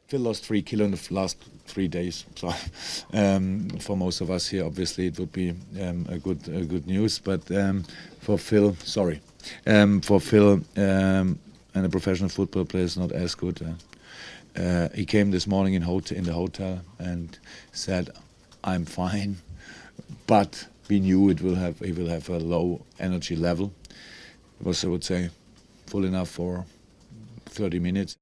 Phil lost 3 kilos in the last 3 days. So for most of us here, obviously, it would be a good news. But for Phil, and a professional football player is not as good. He came this morning in the hotel and said, "I'm fine," but we knew he will have a low energy level. It was, I would say, full enough for 30 minutes.